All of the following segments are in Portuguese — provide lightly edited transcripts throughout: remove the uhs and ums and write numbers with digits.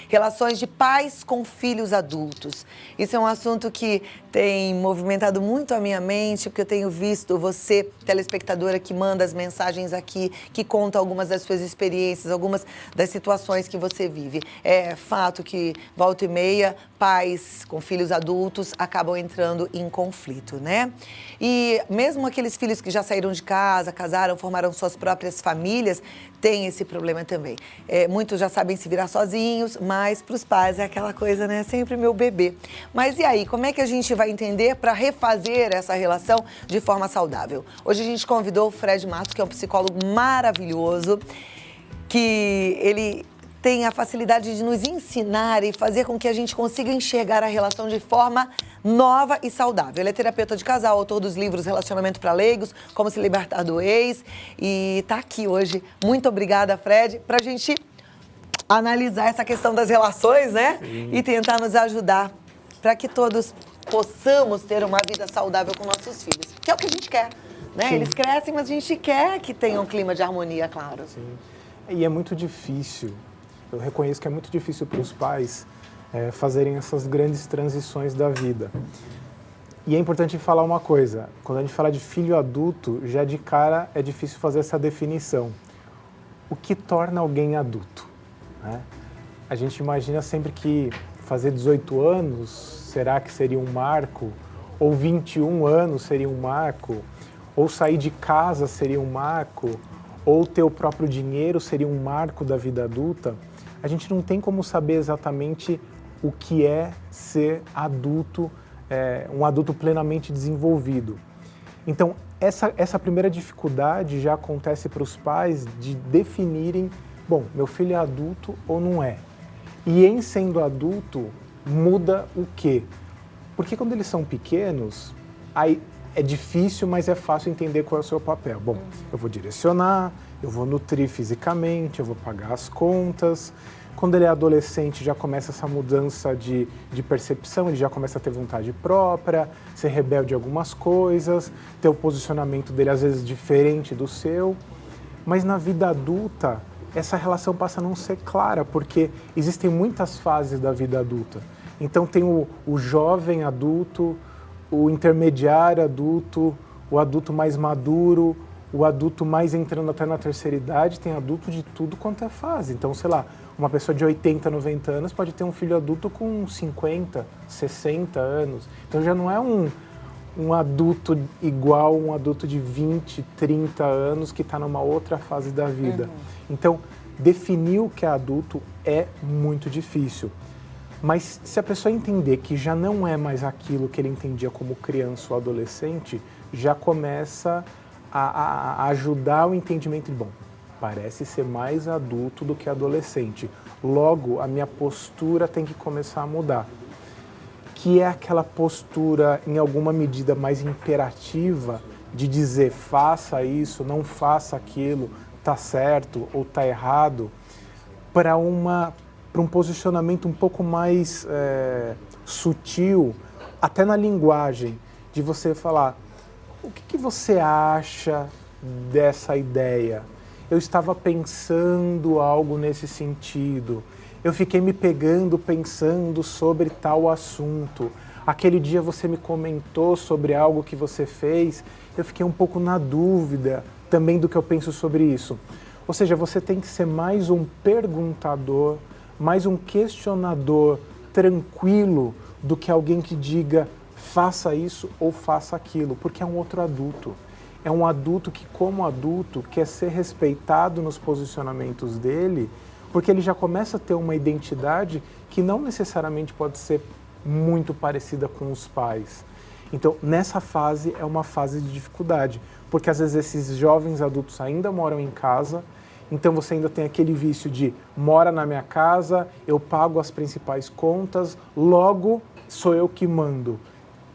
relações de pais com filhos adultos. Isso é um assunto que tem movimentado muito a minha mente, porque eu tenho visto você, telespectadora, que manda as mensagens aqui, que conta algumas das suas experiências, algumas das situações que você vive. É fato que, volta e meia, pais com filhos adultos acabam entrando em conflito, né? E mesmo aqueles filhos que já saíram de casa, casaram, formaram suas próprias famílias, têm esse problema também. Muitos já sabem se virar sozinhos, mas para os pais é aquela coisa, né? Sempre meu bebê. Mas e aí, como é que a gente vai entender para refazer essa relação de forma saudável? Hoje a gente convidou o Fred Matos, que é um psicólogo maravilhoso, que ele tem a facilidade de nos ensinar e fazer com que a gente consiga enxergar a relação de forma nova e saudável. Ele é terapeuta de casal, autor dos livros Relacionamento para Leigos, Como se Libertar do Ex, e está aqui hoje. Muito obrigada, Fred, para a gente analisar essa questão das relações, né? Sim. E tentar nos ajudar para que todos possamos ter uma vida saudável com nossos filhos, que é o que a gente quer, né? Sim. Eles crescem, mas a gente quer que tenham um clima de harmonia, claro. Sim. E é muito difícil. Eu reconheço que é muito difícil para os pais fazerem essas grandes transições da vida. E é importante falar uma coisa, quando a gente fala de filho adulto, já de cara é difícil fazer essa definição. O que torna alguém adulto? Né? A gente imagina sempre que fazer 18 anos, será que seria um marco? Ou 21 anos seria um marco? Ou sair de casa seria um marco? Ou ter o próprio dinheiro seria um marco da vida adulta? A gente não tem como saber exatamente o que é ser adulto, um adulto plenamente desenvolvido. Então, essa primeira dificuldade já acontece para os pais de definirem, bom, meu filho é adulto ou não é? E em sendo adulto, muda o quê? Porque quando eles são pequenos, aí é difícil, mas é fácil entender qual é o seu papel. Bom, eu vou direcionar, eu vou nutrir fisicamente, eu vou pagar as contas. Quando ele é adolescente, já começa essa mudança de percepção, ele já começa a ter vontade própria, ser rebelde em algumas coisas, ter o posicionamento dele às vezes diferente do seu. Mas na vida adulta, essa relação passa a não ser clara, porque existem muitas fases da vida adulta. Então tem o jovem adulto, o intermediário adulto, o adulto mais maduro, o adulto mais entrando até na terceira idade, tem adulto de tudo quanto é fase. Então, sei lá, uma pessoa de 80, 90 anos pode ter um filho adulto com 50, 60 anos. Então já não é um adulto igual um adulto de 20, 30 anos que está numa outra fase da vida. Então, definir o que é adulto é muito difícil. Mas se a pessoa entender que já não é mais aquilo que ele entendia como criança ou adolescente, já começa a ajudar o entendimento de, bom, parece ser mais adulto do que adolescente. Logo, a minha postura tem que começar a mudar. Que é aquela postura, em alguma medida, mais imperativa de dizer faça isso, não faça aquilo, tá certo ou tá errado, para um posicionamento um pouco mais sutil, até na linguagem, de você falar, o que você acha dessa ideia? Eu estava pensando algo nesse sentido, eu fiquei me pegando pensando sobre tal assunto, aquele dia você me comentou sobre algo que você fez, eu fiquei um pouco na dúvida também do que eu penso sobre isso. Ou seja, você tem que ser mais um perguntador, mais um questionador tranquilo do que alguém que diga faça isso ou faça aquilo, porque é um outro adulto. É um adulto que, como adulto, quer ser respeitado nos posicionamentos dele, porque ele já começa a ter uma identidade que não necessariamente pode ser muito parecida com os pais. Então, nessa fase é uma fase de dificuldade, porque às vezes esses jovens adultos ainda moram em casa, então você ainda tem aquele vício de mora na minha casa, eu pago as principais contas, logo sou eu que mando.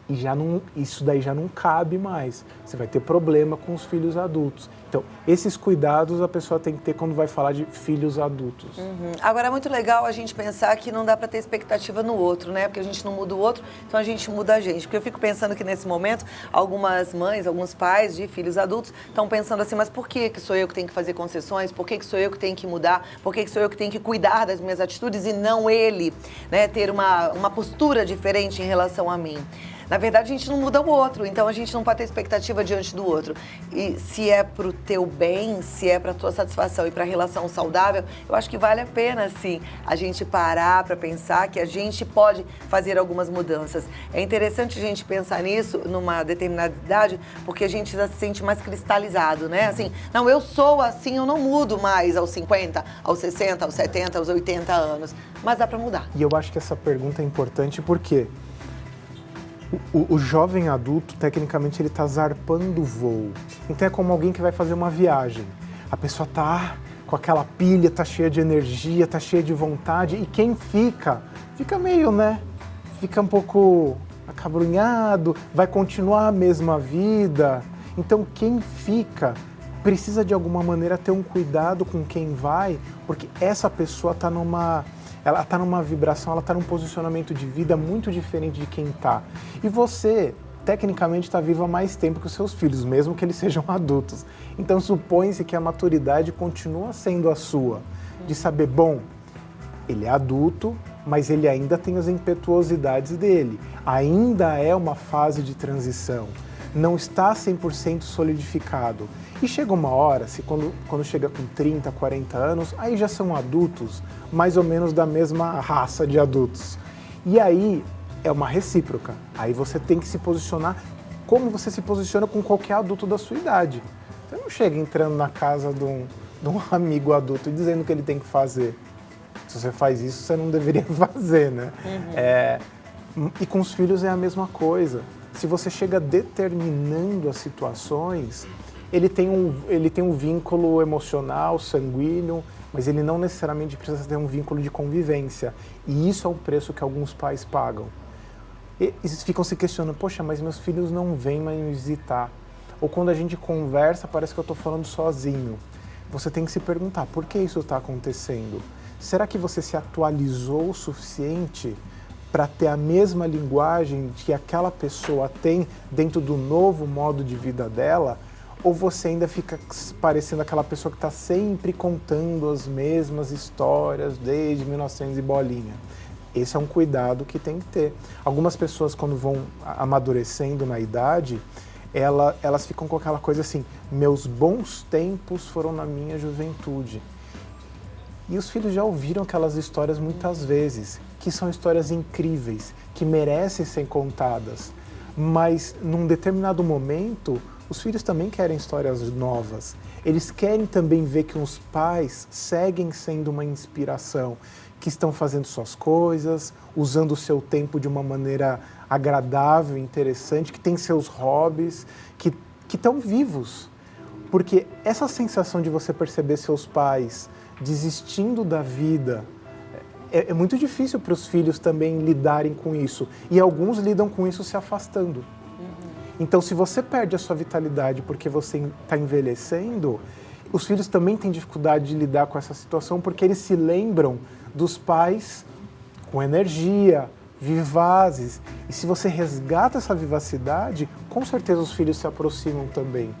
e isso daí já não cabe mais. Você vai ter problema com os filhos adultos. Então, esses cuidados a pessoa tem que ter quando vai falar de filhos adultos. Agora, é muito legal a gente pensar que não dá para ter expectativa no outro, né? Porque a gente não muda o outro, então a gente muda a gente. Porque eu fico pensando que nesse momento, algumas mães, alguns pais de filhos adultos estão pensando assim, mas por que sou eu que tenho que fazer concessões? Por que sou eu que tenho que mudar? Por que sou eu que tenho que cuidar das minhas atitudes e não ele, né? Ter uma postura diferente em relação a mim. Na verdade, a gente não muda o outro, então a gente não pode ter expectativa diante do outro. E se é pro teu bem, se é pra tua satisfação e pra relação saudável, eu acho que vale a pena, sim, a gente parar pra pensar que a gente pode fazer algumas mudanças. É interessante a gente pensar nisso numa determinada idade, porque a gente já se sente mais cristalizado, né? Assim, não, eu sou assim, eu não mudo mais aos 50, aos 60, aos 70, aos 80 anos. Mas dá pra mudar. E eu acho que essa pergunta é importante porque o jovem adulto, tecnicamente, ele está zarpando o voo. Então é como alguém que vai fazer uma viagem. A pessoa está com aquela pilha, está cheia de energia, está cheia de vontade. E quem fica meio, né? Fica um pouco acabrunhado, vai continuar a mesma vida. Então quem fica precisa de alguma maneira ter um cuidado com quem vai, porque essa pessoa está numa vibração, ela está num posicionamento de vida muito diferente de quem está. E você, tecnicamente, está vivo há mais tempo que os seus filhos, mesmo que eles sejam adultos. Então, supõe-se que a maturidade continua sendo a sua, de saber, bom, ele é adulto, mas ele ainda tem as impetuosidades dele. Ainda é uma fase de transição. Não está 100% solidificado. E chega uma hora, quando chega com 30, 40 anos, aí já são adultos, mais ou menos da mesma raça de adultos. E aí é uma recíproca. Aí você tem que se posicionar como você se posiciona com qualquer adulto da sua idade. Você não chega entrando na casa de um amigo adulto e dizendo o que ele tem que fazer. Se você faz isso, você não deveria fazer, né? E com os filhos é a mesma coisa. Se você chega determinando as situações, ele tem um vínculo emocional, sanguíneo, mas ele não necessariamente precisa ter um vínculo de convivência. E isso é o preço que alguns pais pagam. E ficam se questionando, poxa, mas meus filhos não vêm mais me visitar. Ou quando a gente conversa, parece que eu estou falando sozinho. Você tem que se perguntar, por que isso está acontecendo? Será que você se atualizou o suficiente para ter a mesma linguagem que aquela pessoa tem dentro do novo modo de vida dela? Ou você ainda fica parecendo aquela pessoa que está sempre contando as mesmas histórias desde 1900 e bolinha? Esse é um cuidado que tem que ter. Algumas pessoas, quando vão amadurecendo na idade, elas ficam com aquela coisa assim, meus bons tempos foram na minha juventude. E os filhos já ouviram aquelas histórias muitas vezes, que são histórias incríveis, que merecem ser contadas. Mas, num determinado momento, os filhos também querem histórias novas. Eles querem também ver que os pais seguem sendo uma inspiração, que estão fazendo suas coisas, usando o seu tempo de uma maneira agradável, interessante, que tem seus hobbies, que estão vivos. Porque essa sensação de você perceber seus pais desistindo da vida, é muito difícil para os filhos também lidarem com isso. E alguns lidam com isso se afastando. Então, se você perde a sua vitalidade porque você está envelhecendo, os filhos também têm dificuldade de lidar com essa situação porque eles se lembram dos pais com energia, vivazes. E se você resgata essa vivacidade, com certeza os filhos se aproximam também.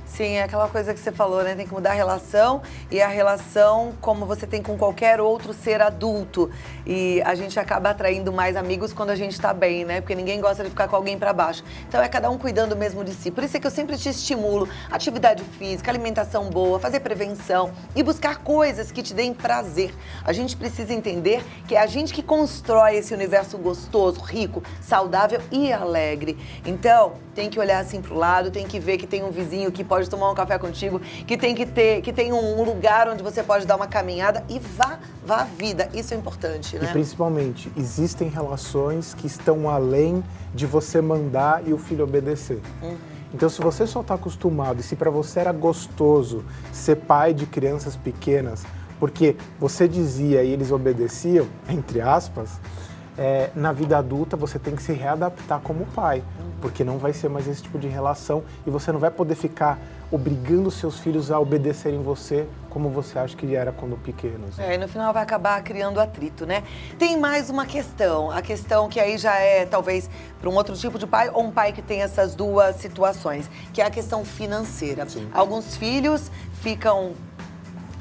Sim, é aquela coisa que você falou, né? Tem que mudar a relação e a relação como você tem com qualquer outro ser adulto. E a gente acaba atraindo mais amigos quando a gente tá bem, né? Porque ninguém gosta de ficar com alguém pra baixo. Então é cada um cuidando mesmo de si. Por isso é que eu sempre te estimulo atividade física, alimentação boa, fazer prevenção e buscar coisas que te deem prazer. A gente precisa entender que é a gente que constrói esse universo gostoso, rico, saudável e alegre. Então, tem que olhar assim pro lado, tem que ver que tem um vizinho que pode tomar um café contigo, que tem um lugar onde você pode dar uma caminhada e vá à vida. Isso é importante, né? E principalmente, existem relações que estão além de você mandar e o filho obedecer. Então, se você só está acostumado, e se para você era gostoso ser pai de crianças pequenas, porque você dizia e eles obedeciam, entre aspas, na vida adulta você tem que se readaptar como pai, porque não vai ser mais esse tipo de relação e você não vai poder ficar obrigando seus filhos a obedecerem você como você acha que era quando pequenos. E no final vai acabar criando atrito, né? Tem mais uma questão, a questão que aí já é talvez para um outro tipo de pai ou um pai que tem essas duas situações, que é a questão financeira. Sim. Alguns filhos ficam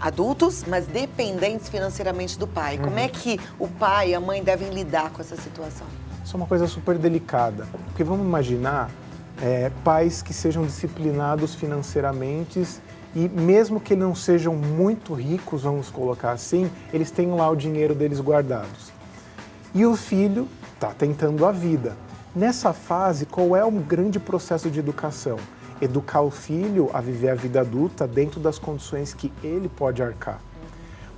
adultos, mas dependentes financeiramente do pai. Como é que o pai e a mãe devem lidar com essa situação? Isso é uma coisa super delicada, porque vamos imaginar pais que sejam disciplinados financeiramente e mesmo que não sejam muito ricos, vamos colocar assim, eles têm lá o dinheiro deles guardados. E o filho está tentando a vida. Nessa fase, qual é o grande processo de educação? Educar o filho a viver a vida adulta dentro das condições que ele pode arcar.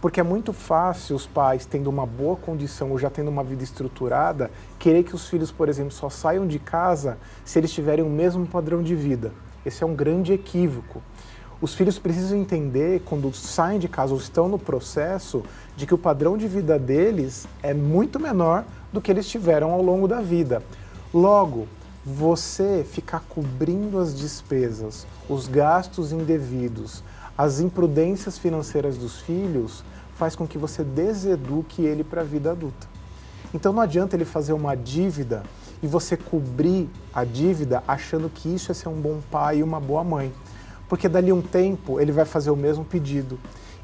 Porque é muito fácil os pais, tendo uma boa condição ou já tendo uma vida estruturada, querer que os filhos, por exemplo, só saiam de casa se eles tiverem o mesmo padrão de vida. Esse é um grande equívoco. Os filhos precisam entender, quando saem de casa ou estão no processo, de que o padrão de vida deles é muito menor do que eles tiveram ao longo da vida. Logo, você ficar cobrindo as despesas, os gastos indevidos, as imprudências financeiras dos filhos, faz com que você deseduque ele para a vida adulta. Então não adianta ele fazer uma dívida e você cobrir a dívida achando que isso é ser um bom pai e uma boa mãe. Porque dali um tempo ele vai fazer o mesmo pedido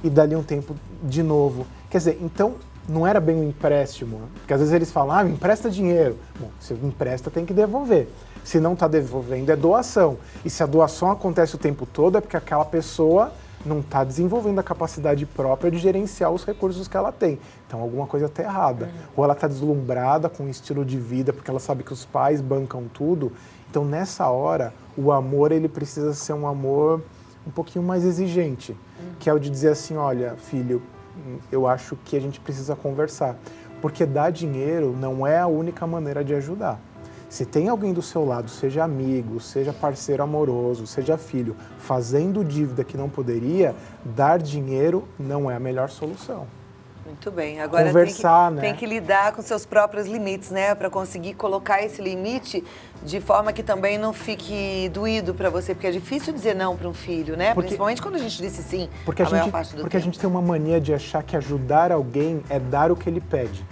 e dali um tempo de novo. Quer dizer, então não era bem um empréstimo, porque às vezes eles falam, me empresta dinheiro. Bom, se empresta tem que devolver. Se não está devolvendo é doação. E se a doação acontece o tempo todo é porque aquela pessoa não está desenvolvendo a capacidade própria de gerenciar os recursos que ela tem. Então alguma coisa está errada. Ou ela está deslumbrada com o estilo de vida porque ela sabe que os pais bancam tudo. Então nessa hora o amor ele precisa ser um amor um pouquinho mais exigente, que é o de dizer assim, olha, filho, eu acho que a gente precisa conversar, porque dar dinheiro não é a única maneira de ajudar. Se tem alguém do seu lado, seja amigo, seja parceiro amoroso, seja filho, fazendo dívida que não poderia, dar dinheiro não é a melhor solução. Muito bem. Agora conversar, tem que lidar com seus próprios limites, né? Para conseguir colocar esse limite de forma que também não fique doído para você, porque é difícil dizer não para um filho, né? Principalmente quando a gente disse sim a maior parte do tempo. Porque a gente tem uma mania de achar que ajudar alguém é dar o que ele pede.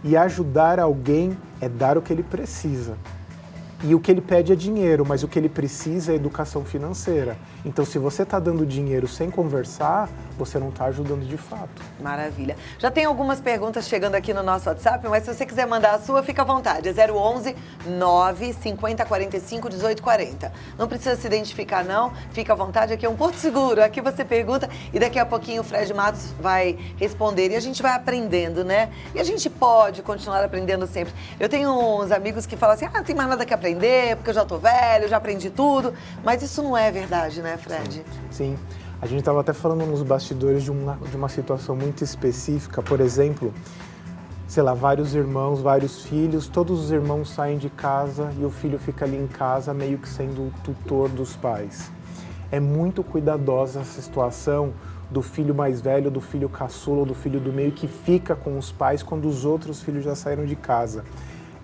E ajudar alguém é dar o que ele precisa. E o que ele pede é dinheiro, mas o que ele precisa é educação financeira. Então, se você está dando dinheiro sem conversar, você não está ajudando de fato. Maravilha. Já tem algumas perguntas chegando aqui no nosso WhatsApp, mas se você quiser mandar a sua, fica à vontade. É 011 950 45 18 40. Não precisa se identificar, não. Fica à vontade, aqui é um porto seguro. Aqui você pergunta e daqui a pouquinho o Fred Matos vai responder. E a gente vai aprendendo, né? E a gente pode continuar aprendendo sempre. Eu tenho uns amigos que falam assim, não tem mais nada que aprender, porque eu já tô velho, já aprendi tudo. Mas isso não é verdade, né, Fred? Sim. A gente estava até falando nos bastidores de uma situação muito específica, por exemplo, sei lá, vários irmãos, vários filhos, todos os irmãos saem de casa e o filho fica ali em casa meio que sendo o tutor dos pais. É muito cuidadosa essa situação do filho mais velho, do filho caçula, do filho do meio que fica com os pais quando os outros filhos já saíram de casa.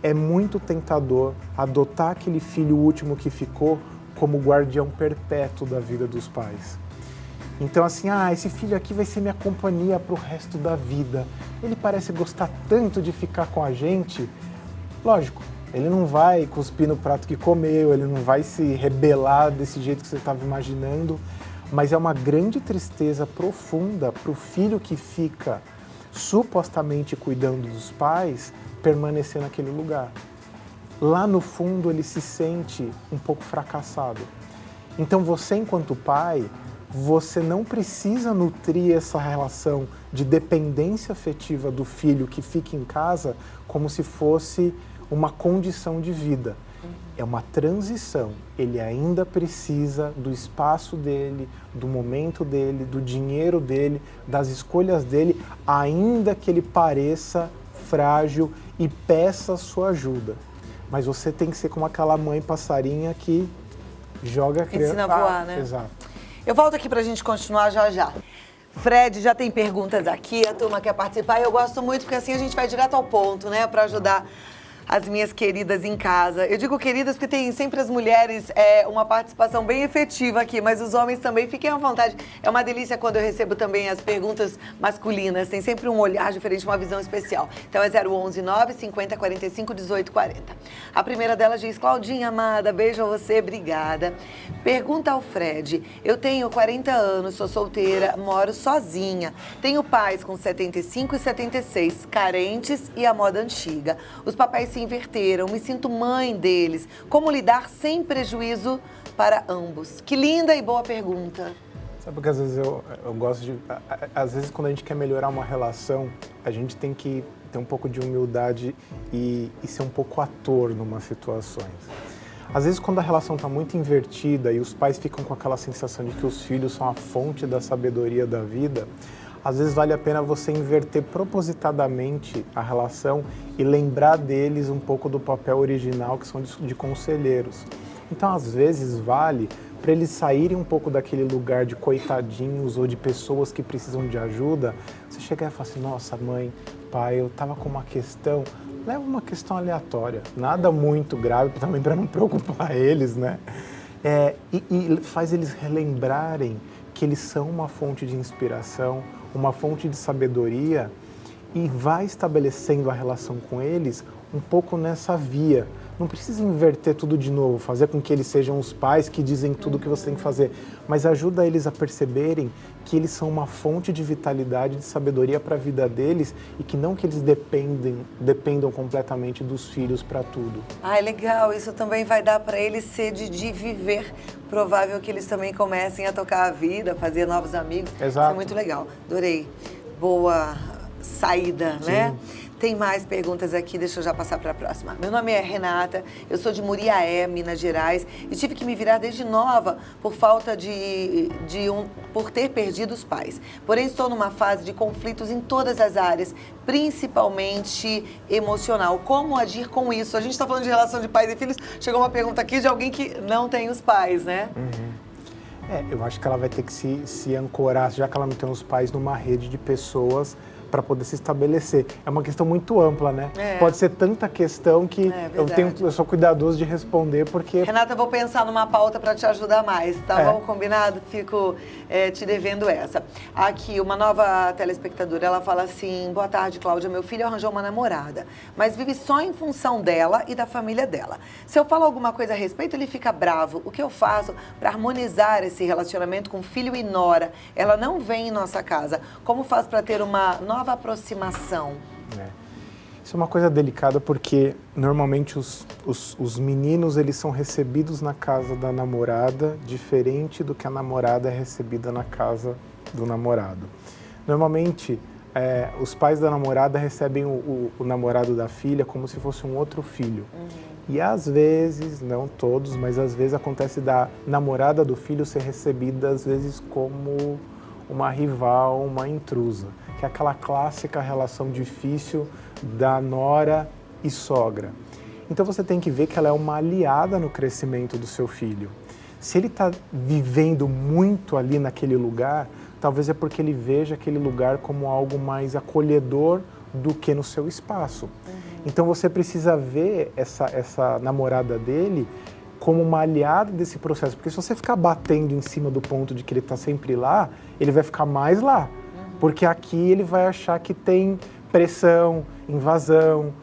É muito tentador adotar aquele filho último que ficou como guardião perpétuo da vida dos pais. Então assim, esse filho aqui vai ser minha companhia para o resto da vida. Ele parece gostar tanto de ficar com a gente. Lógico, ele não vai cuspir no prato que comeu, ele não vai se rebelar desse jeito que você estava imaginando, mas é uma grande tristeza profunda para o filho que fica supostamente cuidando dos pais permanecer naquele lugar. Lá no fundo ele se sente um pouco fracassado. Então você, enquanto pai, você não precisa nutrir essa relação de dependência afetiva do filho que fica em casa como se fosse uma condição de vida. É uma transição. Ele ainda precisa do espaço dele, do momento dele, do dinheiro dele, das escolhas dele, ainda que ele pareça frágil e peça sua ajuda. Mas você tem que ser como aquela mãe passarinha que joga a criança. Ensina a voar, né? Exato. Eu volto aqui pra gente continuar já já. Fred, já tem perguntas aqui, a turma quer participar. Eu gosto muito porque assim a gente vai direto ao ponto, né? Para ajudar as minhas queridas em casa. Eu digo queridas porque tem sempre as mulheres uma participação bem efetiva aqui, mas os homens também, fiquem à vontade. É uma delícia quando eu recebo também as perguntas masculinas, tem sempre um olhar diferente, uma visão especial. Então é 011 950 45 18 40. A primeira delas diz: Claudinha, amada, beijo a você, obrigada. Pergunta ao Fred: eu tenho 40 anos, sou solteira, moro sozinha. Tenho pais com 75 e 76, carentes e a moda antiga. Os papéis se inverteram, me sinto mãe deles. Como lidar sem prejuízo para ambos? Que linda e boa pergunta. Sabe que às vezes eu gosto de... Às vezes quando a gente quer melhorar uma relação, a gente tem que ter um pouco de humildade e ser um pouco ator em umas situações. Às vezes quando a relação está muito invertida e os pais ficam com aquela sensação de que os filhos são a fonte da sabedoria da vida, às vezes vale a pena você inverter propositadamente a relação e lembrar deles um pouco do papel original, que são de conselheiros. Então, às vezes, vale para eles saírem um pouco daquele lugar de coitadinhos ou de pessoas que precisam de ajuda. Você chegar e falar assim: nossa, mãe, pai, eu estava com uma questão. Leva uma questão aleatória, nada muito grave, também para não preocupar eles, né? E faz eles relembrarem que eles são uma fonte de inspiração, uma fonte de sabedoria, e vai estabelecendo a relação com eles um pouco nessa via. Não precisa inverter tudo de novo, fazer com que eles sejam os pais que dizem tudo o que você tem que fazer, mas ajuda eles a perceberem que eles são uma fonte de vitalidade, de sabedoria para a vida deles e que não que eles dependam completamente dos filhos para tudo. Ai, legal. Isso também vai dar para eles sede de viver. Provável que eles também comecem a tocar a vida, fazer novos amigos. Exato. Isso é muito legal. Adorei. Boa saída, Sim. Né? Tem mais perguntas aqui, deixa eu já passar para a próxima. Meu nome é Renata, eu sou de Muriaé, Minas Gerais, e tive que me virar desde nova por falta por ter perdido os pais. Porém, estou numa fase de conflitos em todas as áreas, principalmente emocional. Como agir com isso? A gente está falando de relação de pais e filhos, chegou uma pergunta aqui de alguém que não tem os pais, né? Uhum. Eu acho que ela vai ter que se ancorar, já que ela não tem os pais, numa rede de pessoas para poder se estabelecer. É uma questão muito ampla, né? Pode ser tanta questão que eu sou cuidadoso de responder, porque... Renata, eu vou pensar numa pauta para te ajudar mais, tá? Vamos combinado? Fico te devendo essa. Aqui, uma nova telespectadora, ela fala assim: boa tarde, Cláudia, meu filho arranjou uma namorada, mas vive só em função dela e da família dela. Se eu falo alguma coisa a respeito, ele fica bravo. O que eu faço para harmonizar esse relacionamento com filho e nora? Ela não vem em nossa casa. Como faço para ter uma nova aproximação? Isso é uma coisa delicada porque normalmente os meninos eles são recebidos na casa da namorada diferente do que a namorada é recebida na casa do namorado. Normalmente os pais da namorada recebem o namorado da filha como se fosse um outro filho. E às vezes, não todos, mas às vezes acontece da namorada do filho ser recebida às vezes como uma rival, uma intrusa, que é aquela clássica relação difícil da nora e sogra. Então você tem que ver que ela é uma aliada no crescimento do seu filho. Se ele está vivendo muito ali naquele lugar, talvez é porque ele veja aquele lugar como algo mais acolhedor do que no seu espaço. Então você precisa ver essa namorada dele como uma aliada desse processo, porque se você ficar batendo em cima do ponto de que ele está sempre lá, ele vai ficar mais lá, porque aqui ele vai achar que tem pressão, invasão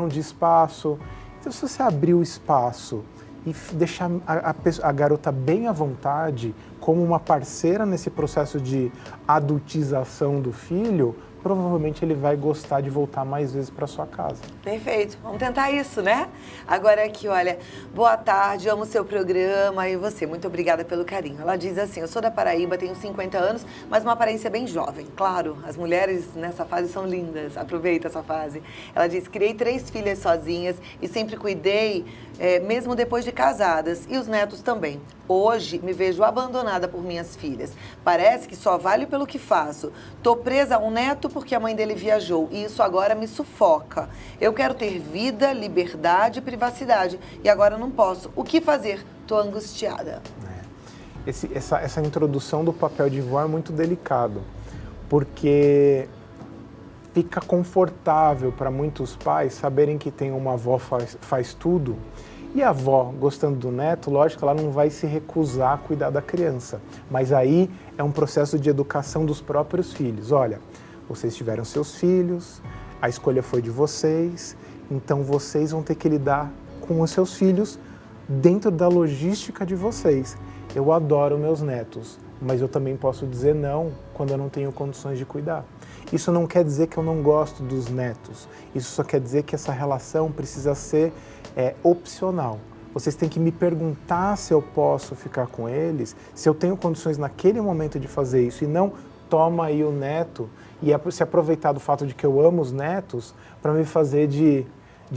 de espaço. Então se você abrir o espaço e deixar a garota bem à vontade, como uma parceira nesse processo de adultização do filho, provavelmente ele vai gostar de voltar mais vezes para sua casa. Perfeito. Vamos tentar isso, né? Agora aqui, olha, boa tarde, amo o seu programa e você, muito obrigada pelo carinho. Ela diz assim: eu sou da Paraíba, tenho 50 anos, mas uma aparência bem jovem. Claro, as mulheres nessa fase são lindas, aproveita essa fase. Ela diz: criei 3 filhas sozinhas e sempre cuidei, mesmo depois de casadas, e os netos também. Hoje me vejo abandonada por minhas filhas. Parece que só valho pelo que faço. Tô presa a um neto porque a mãe dele viajou e isso agora me sufoca. Eu quero ter vida, liberdade e privacidade e agora não posso. O que fazer? Tô angustiada. essa introdução do papel de vó é muito delicado, porque fica confortável para muitos pais saberem que tem uma avó faz tudo, e a avó, gostando do neto, lógico, ela não vai se recusar a cuidar da criança, mas aí é um processo de educação dos próprios filhos. Olha, vocês tiveram seus filhos, a escolha foi de vocês, então vocês vão ter que lidar com os seus filhos dentro da logística de vocês. Eu adoro meus netos, mas eu também posso dizer não quando eu não tenho condições de cuidar. Isso não quer dizer que eu não gosto dos netos, isso só quer dizer que essa relação precisa ser opcional. Vocês têm que me perguntar se eu posso ficar com eles, se eu tenho condições naquele momento de fazer isso, e não toma aí o neto e se aproveitar do fato de que eu amo os netos para me fazer de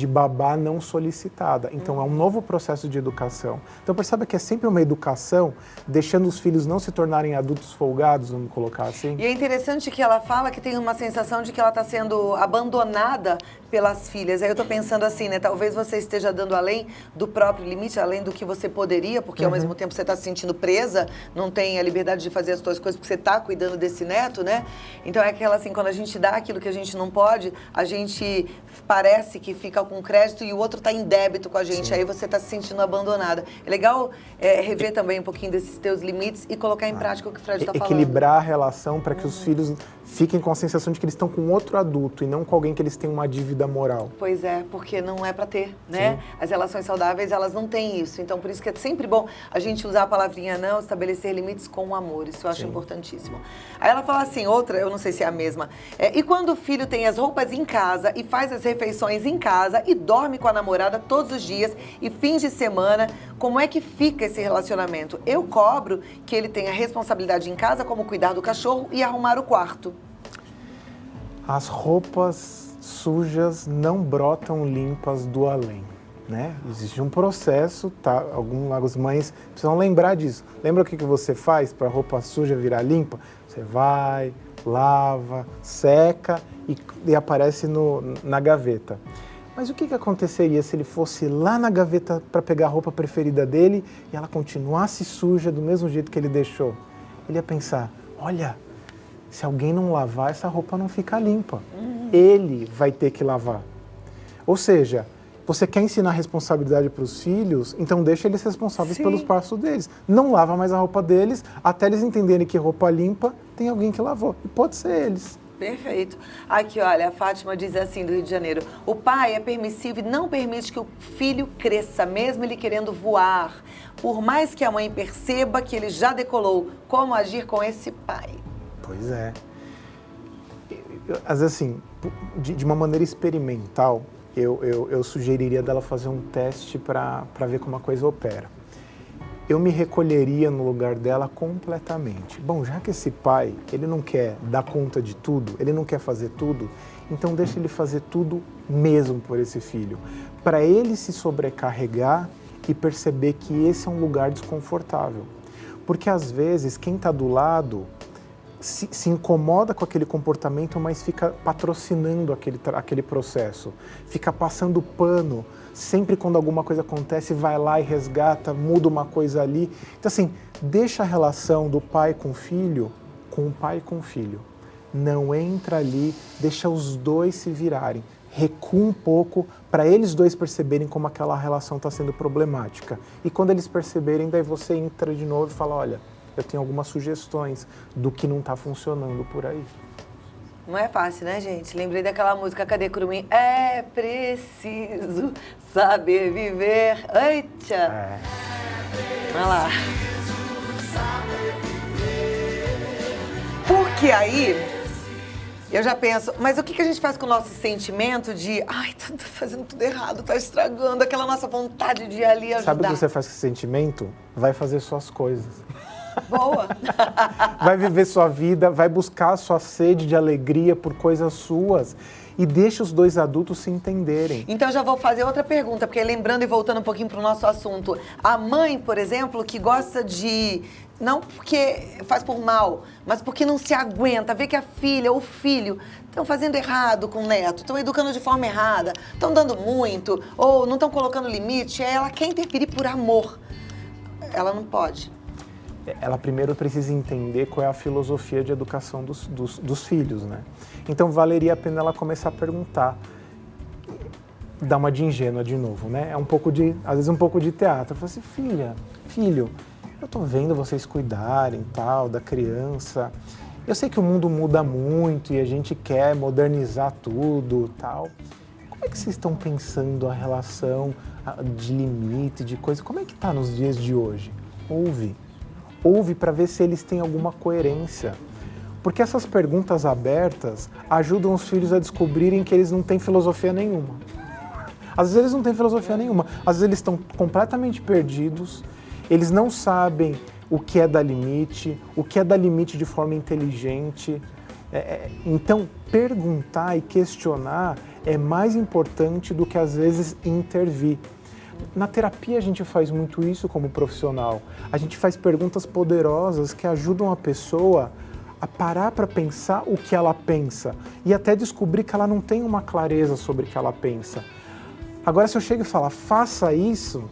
babá não solicitada. Então, é um novo processo de educação. Então, perceba que é sempre uma educação, deixando os filhos não se tornarem adultos folgados, vamos colocar assim. E é interessante que ela fala que tem uma sensação de que ela está sendo abandonada pelas filhas. Aí eu tô pensando assim, né? Talvez você esteja dando além do próprio limite, além do que você poderia, porque ao mesmo tempo você está se sentindo presa, não tem a liberdade de fazer as suas coisas, porque você está cuidando desse neto, né? Então é aquela assim, quando a gente dá aquilo que a gente não pode, a gente parece que fica com crédito e o outro está em débito com a gente. Sim. Aí você está se sentindo abandonada. É legal rever também um pouquinho desses teus limites e colocar em prática o que o Fred está falando. Equilibrar a relação para que os filhos fiquem com a sensação de que eles estão com outro adulto e não com alguém que eles têm uma dívida moral. Pois é, porque não é para ter, né? Sim. As relações saudáveis, elas não têm isso. Então, por isso que é sempre bom a gente usar a palavrinha não, estabelecer limites com amor. Isso eu acho importantíssimo. Aí ela fala assim, outra, eu não sei se é a mesma. E quando o filho tem as roupas em casa e faz as refeições em casa e dorme com a namorada todos os dias e fins de semana, como é que fica esse relacionamento? Eu cobro que ele tenha responsabilidade em casa, como cuidar do cachorro e arrumar o quarto. As roupas sujas não brotam limpas do além, né? Existe um processo, tá? Algumas mães precisam lembrar disso. Lembra o que você faz para a roupa suja virar limpa? Você vai, lava, seca e aparece na gaveta. Mas o que aconteceria se ele fosse lá na gaveta para pegar a roupa preferida dele e ela continuasse suja do mesmo jeito que ele deixou? Ele ia pensar, olha, se alguém não lavar, essa roupa não fica limpa. Ele vai ter que lavar. Ou seja, você quer ensinar responsabilidade para os filhos, então deixa eles responsáveis pelos passos deles. Não lava mais a roupa deles, até eles entenderem que roupa limpa tem alguém que lavou. E pode ser eles. Perfeito. Aqui, olha, a Fátima diz assim, do Rio de Janeiro. O pai é permissivo e não permite que o filho cresça, mesmo ele querendo voar. Por mais que a mãe perceba que ele já decolou, como agir com esse pai? Pois é. Às vezes, assim, de uma maneira experimental, eu sugeriria dela fazer um teste para ver como a coisa opera. Eu me recolheria no lugar dela completamente. Bom, já que esse pai, ele não quer dar conta de tudo, ele não quer fazer tudo, então deixa ele fazer tudo mesmo por esse filho. Para ele se sobrecarregar e perceber que esse é um lugar desconfortável. Porque às vezes quem está do lado se incomoda com aquele comportamento, mas fica patrocinando aquele processo, fica passando pano, sempre quando alguma coisa acontece, vai lá e resgata, muda uma coisa ali. Então assim, deixa a relação do pai com o pai com o filho. Não entra ali, deixa os dois se virarem. Recua um pouco para eles dois perceberem como aquela relação está sendo problemática. E quando eles perceberem, daí você entra de novo e fala, olha, eu tenho algumas sugestões do que não está funcionando por aí. Não é fácil, né, gente? Lembrei daquela música, Cadê Curumim? É preciso saber viver. Eita! Olha lá. Porque aí, eu já penso, mas o que a gente faz com o nosso sentimento de ai, tá fazendo tudo errado, tá estragando, aquela nossa vontade de ir ali ajudar? Sabe o que você faz com esse sentimento? Vai fazer suas coisas. Boa! Vai viver sua vida, vai buscar a sua sede de alegria por coisas suas e deixa os dois adultos se entenderem. Então já vou fazer outra pergunta, porque lembrando e voltando um pouquinho para o nosso assunto, a mãe, por exemplo, que gosta de, não porque faz por mal, mas porque não se aguenta, vê que a filha ou o filho estão fazendo errado com o neto, estão educando de forma errada, estão dando muito, ou não estão colocando limite, ela quer interferir por amor. Ela não pode. ela primeiro precisa entender qual é a filosofia de educação dos filhos, né? Então valeria a pena ela começar a perguntar, dar uma de ingênua de novo, né? Às vezes um pouco de teatro. Eu falo assim, filho, eu tô vendo vocês cuidarem, tal, da criança. Eu sei que o mundo muda muito e a gente quer modernizar tudo, tal. Como é que vocês estão pensando a relação de limite, de coisa? Como é que tá nos dias de hoje? Ouve para ver se eles têm alguma coerência. Porque essas perguntas abertas ajudam os filhos a descobrirem que eles não têm filosofia nenhuma. Às vezes eles não têm filosofia nenhuma, às vezes eles estão completamente perdidos, eles não sabem o que é dar limite, o que é dar limite de forma inteligente. Então, perguntar e questionar é mais importante do que, às vezes, intervir. Na terapia, a gente faz muito isso como profissional. A gente faz perguntas poderosas que ajudam a pessoa a parar para pensar o que ela pensa e até descobrir que ela não tem uma clareza sobre o que ela pensa. Agora, se eu chego e falar, faça isso,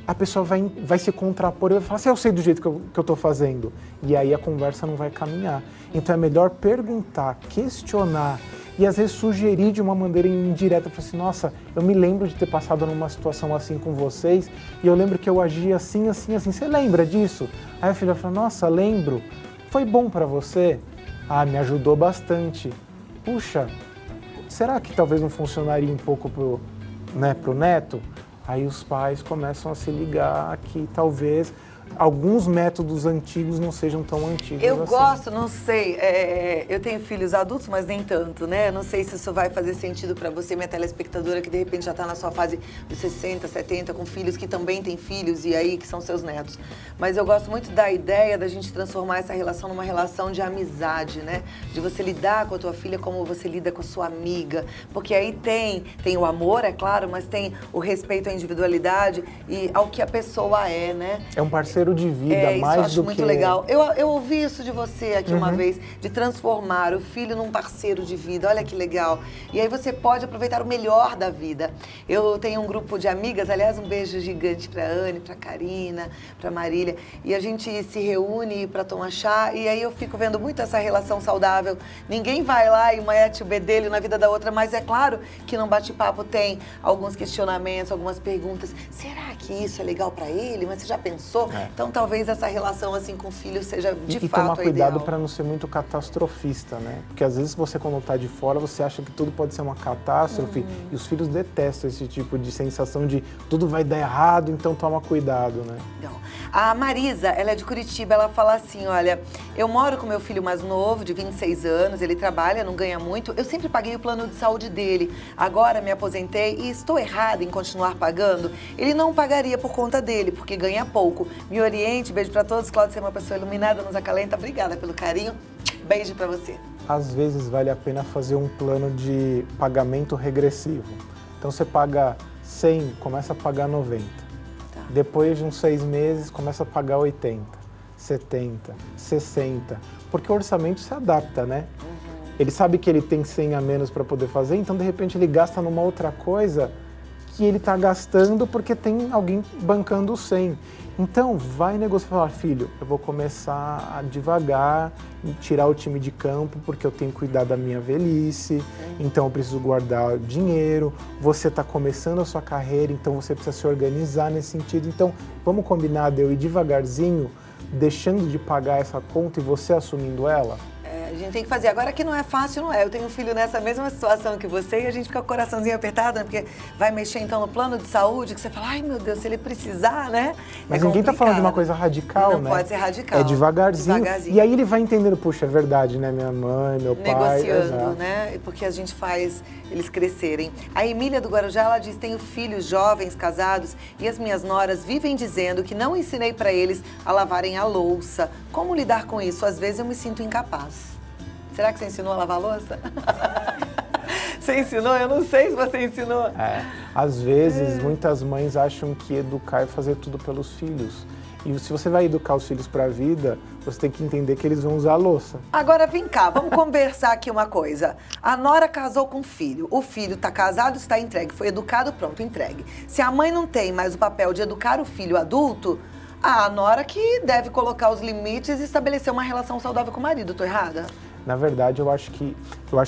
a pessoa vai se contrapor e vai falar assim, eu sei do jeito que eu estou fazendo. E aí a conversa não vai caminhar. Então é melhor perguntar, questionar e às vezes sugerir de uma maneira indireta. Falar assim, nossa, eu me lembro de ter passado numa situação assim com vocês e eu lembro que eu agia assim, assim, assim. Você lembra disso? Aí a filha fala, nossa, lembro. Foi bom para você? Ah, me ajudou bastante. Puxa, será que talvez não funcionaria um pouco pro neto? Aí os pais começam a se ligar que talvez alguns métodos antigos não sejam tão antigos Eu assim. gosto, não sei, eu tenho filhos adultos, mas nem tanto, né? Não sei se isso vai fazer sentido para você, minha telespectadora, que de repente já está na sua fase dos 60, 70, com filhos que também têm filhos e aí que são seus netos. Mas eu gosto muito da ideia da gente transformar essa relação numa relação de amizade, né? De você lidar com a tua filha como você lida com a sua amiga. Porque aí tem o amor, é claro, mas tem o respeito à individualidade e ao que a pessoa é, né? É um parceiro de vida, mais do que... Isso eu acho muito legal. Eu ouvi isso de você aqui uma vez, de transformar o filho num parceiro de vida. Olha que legal. E aí você pode aproveitar o melhor da vida. Eu tenho um grupo de amigas, aliás, um beijo gigante pra Anne, pra Karina, pra Marília. E a gente se reúne pra tomar chá e aí eu fico vendo muito essa relação saudável. Ninguém vai lá e mete o bedelho na vida da outra, mas é claro que no bate-papo tem alguns questionamentos, algumas perguntas. Será que isso é legal pra ele? Mas você já pensou? Então talvez essa relação assim com o filho seja de fato e tomar cuidado ideal. para não ser muito catastrofista, né? Porque às vezes você quando está de fora, você acha que tudo pode ser uma catástrofe e os filhos detestam esse tipo de sensação de tudo vai dar errado, então toma cuidado, né? Não. A Marisa, ela é de Curitiba, ela fala assim, olha, eu moro com meu filho mais novo, de 26 anos, ele trabalha, não ganha muito, eu sempre paguei o plano de saúde dele, agora me aposentei e estou errada em continuar pagando? Ele não pagaria por conta dele, porque ganha pouco. Me oriente, beijo pra todos, Cláudia, você é uma pessoa iluminada, nos acalenta, obrigada pelo carinho, beijo pra você. Às vezes vale a pena fazer um plano de pagamento regressivo. Então você paga 100, começa a pagar 90. Tá. Depois de uns 6 meses, começa a pagar 80, 70, 60. Porque o orçamento se adapta, né? Ele sabe que ele tem 100 a menos para poder fazer, então de repente ele gasta numa outra coisa que ele está gastando porque tem alguém bancando o 100. Então, vai negociar e falar, filho, eu vou começar a devagar, tirar o time de campo porque eu tenho que cuidar da minha velhice, então eu preciso guardar dinheiro, você está começando a sua carreira, então você precisa se organizar nesse sentido. Então, vamos combinar de eu ir devagarzinho, deixando de pagar essa conta e você assumindo ela? A gente tem que fazer. Agora que não é fácil, não é. Eu tenho um filho nessa mesma situação que você e a gente fica com o coraçãozinho apertado, né? Porque vai mexer então no plano de saúde, que você fala, ai meu Deus, se ele precisar, né? Mas ninguém tá falando de uma coisa radical, não né? Não pode ser radical. É devagarzinho. E aí ele vai entendendo, puxa, é verdade, né? Minha mãe, meu pai... Negociando, né? Porque a gente faz eles crescerem. A Emília do Guarujá, ela diz, tenho filhos jovens, casados, e as minhas noras vivem dizendo que não ensinei para eles a lavarem a louça. Como lidar com isso? Às vezes eu me sinto incapaz. Será que você ensinou a lavar a louça? Você ensinou? Eu não sei se você ensinou. Às vezes, muitas mães acham que educar é fazer tudo pelos filhos. E se você vai educar os filhos para a vida, você tem que entender que eles vão usar a louça. Agora, vem cá, vamos conversar aqui uma coisa. A nora casou com o filho está casado, está entregue, foi educado, pronto, entregue. Se a mãe não tem mais o papel de educar o filho adulto, A nora que deve colocar os limites e estabelecer uma relação saudável com o marido. Tô errada? Na verdade, eu acho que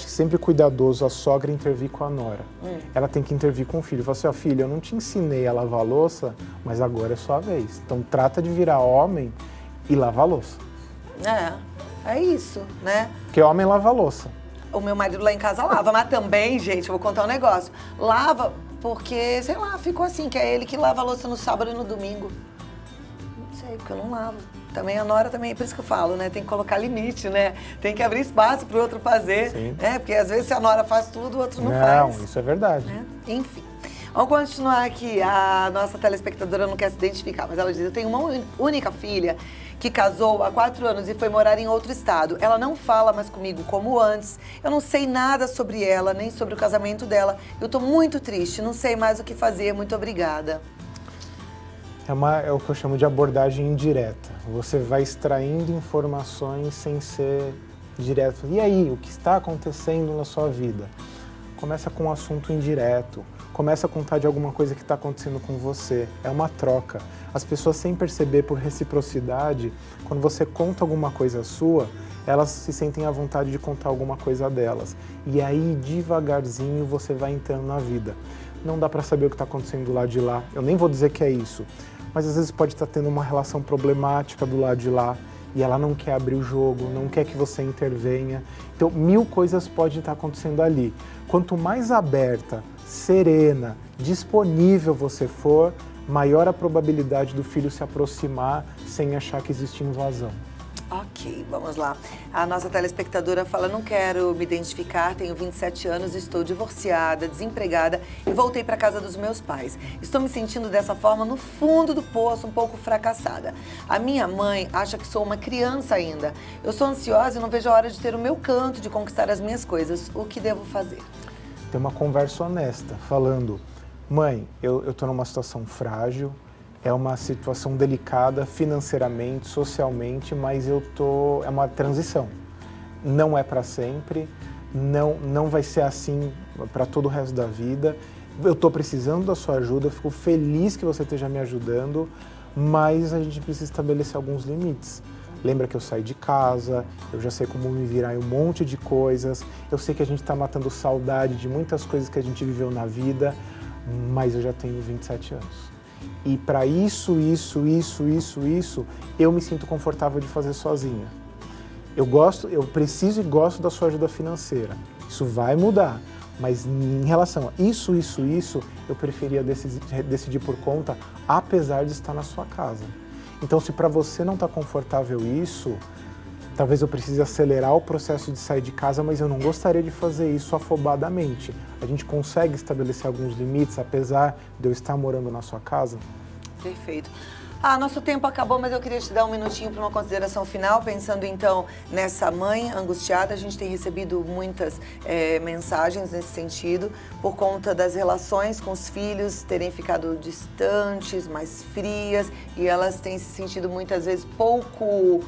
sempre é cuidadoso a sogra intervir com a nora. Ela tem que intervir com o filho. Fala assim, ó, filho, eu não te ensinei a lavar a louça, mas agora é sua vez. Então trata de virar homem e lavar a louça. É isso, né? Porque homem lava a louça. O meu marido lá em casa lava, mas também, gente, eu vou contar um negócio. Lava porque, sei lá, ficou assim, que é ele que lava a louça no sábado e no domingo. Não sei, porque eu não lavo. Também a nora também, é por isso que eu falo, né? Tem que colocar limite, né? Tem que abrir espaço pro outro fazer, né? Porque às vezes se a nora faz tudo, o outro não faz. Não, isso é verdade. Né? Enfim. Vamos continuar aqui. A nossa telespectadora não quer se identificar, mas ela diz, eu tenho uma única filha que casou há 4 anos e foi morar em outro estado. Ela não fala mais comigo como antes. Eu não sei nada sobre ela, nem sobre o casamento dela. Eu tô muito triste, não sei mais o que fazer. Muito obrigada. É o que eu chamo de abordagem indireta. Você vai extraindo informações sem ser direto. E aí, o que está acontecendo na sua vida? Começa com um assunto indireto. Começa a contar de alguma coisa que está acontecendo com você. É uma troca. As pessoas, sem perceber, por reciprocidade, quando você conta alguma coisa sua, elas se sentem à vontade de contar alguma coisa delas. E aí, devagarzinho, você vai entrando na vida. Não dá para saber o que está acontecendo do lado de lá. Eu nem vou dizer que é isso. Mas às vezes pode estar tendo uma relação problemática do lado de lá e ela não quer abrir o jogo, não quer que você intervenha. Então, 1000 coisas podem estar acontecendo ali. Quanto mais aberta, serena, disponível você for, maior a probabilidade do filho se aproximar sem achar que existe invasão. Ok, vamos lá. A nossa telespectadora fala, não quero me identificar, tenho 27 anos, estou divorciada, desempregada e voltei para casa dos meus pais. Estou me sentindo dessa forma no fundo do poço, um pouco fracassada. A minha mãe acha que sou uma criança ainda. Eu sou ansiosa e não vejo a hora de ter o meu canto, de conquistar as minhas coisas. O que devo fazer? Tem uma conversa honesta, falando, mãe, eu estou numa situação frágil, é uma situação delicada financeiramente, socialmente, mas é uma transição. Não é para sempre, não vai ser assim para todo o resto da vida. Eu estou precisando da sua ajuda, eu fico feliz que você esteja me ajudando, mas a gente precisa estabelecer alguns limites. Lembra que eu saí de casa, eu já sei como me virar em um monte de coisas, eu sei que a gente está matando saudade de muitas coisas que a gente viveu na vida, mas eu já tenho 27 anos. E para isso, eu me sinto confortável de fazer sozinha. Eu preciso e gosto da sua ajuda financeira. Isso vai mudar, mas em relação a isso, eu preferia decidir por conta, apesar de estar na sua casa. Então, se para você não está confortável isso, talvez eu precise acelerar o processo de sair de casa, mas eu não gostaria de fazer isso afobadamente. A gente consegue estabelecer alguns limites, apesar de eu estar morando na sua casa? Perfeito. Nosso tempo acabou, mas eu queria te dar um minutinho para uma consideração final, pensando então nessa mãe angustiada. A gente tem recebido muitas mensagens nesse sentido, por conta das relações com os filhos terem ficado distantes, mais frias, e elas têm se sentido muitas vezes pouco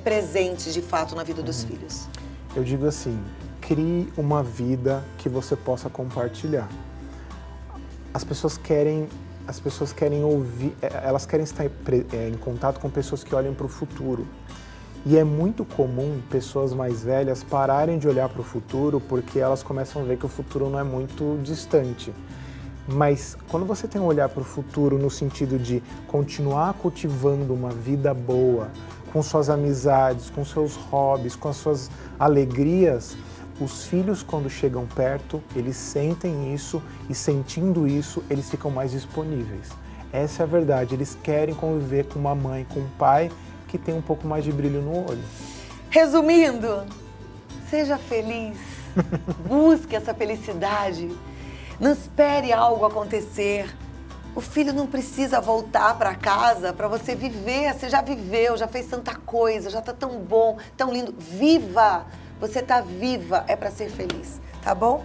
presentes de fato na vida dos filhos. Eu digo assim, crie uma vida que você possa compartilhar. As pessoas querem ouvir, elas querem estar em contato com pessoas que olham para o futuro. E é muito comum pessoas mais velhas pararem de olhar para o futuro porque elas começam a ver que o futuro não é muito distante. Mas quando você tem um olhar para o futuro no sentido de continuar cultivando uma vida boa, com suas amizades, com seus hobbies, com as suas alegrias, os filhos, quando chegam perto, eles sentem isso e, sentindo isso, eles ficam mais disponíveis. Essa é a verdade, eles querem conviver com uma mãe, com um pai que tem um pouco mais de brilho no olho. Resumindo, seja feliz, busque essa felicidade, não espere algo acontecer. O filho não precisa voltar para casa para você viver, você já viveu, já fez tanta coisa, já tá tão bom, tão lindo. Viva! Você tá viva, é para ser feliz, tá bom?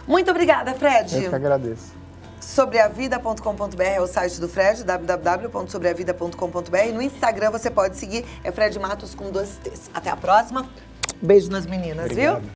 Muito obrigada, Fred. Eu que agradeço. Sobreavida.com.br é o site do Fred, www.sobreavida.com.br. No Instagram você pode seguir, é Fred Matos com 2 T's. Até a próxima. Beijo nas meninas, Obrigado. Viu?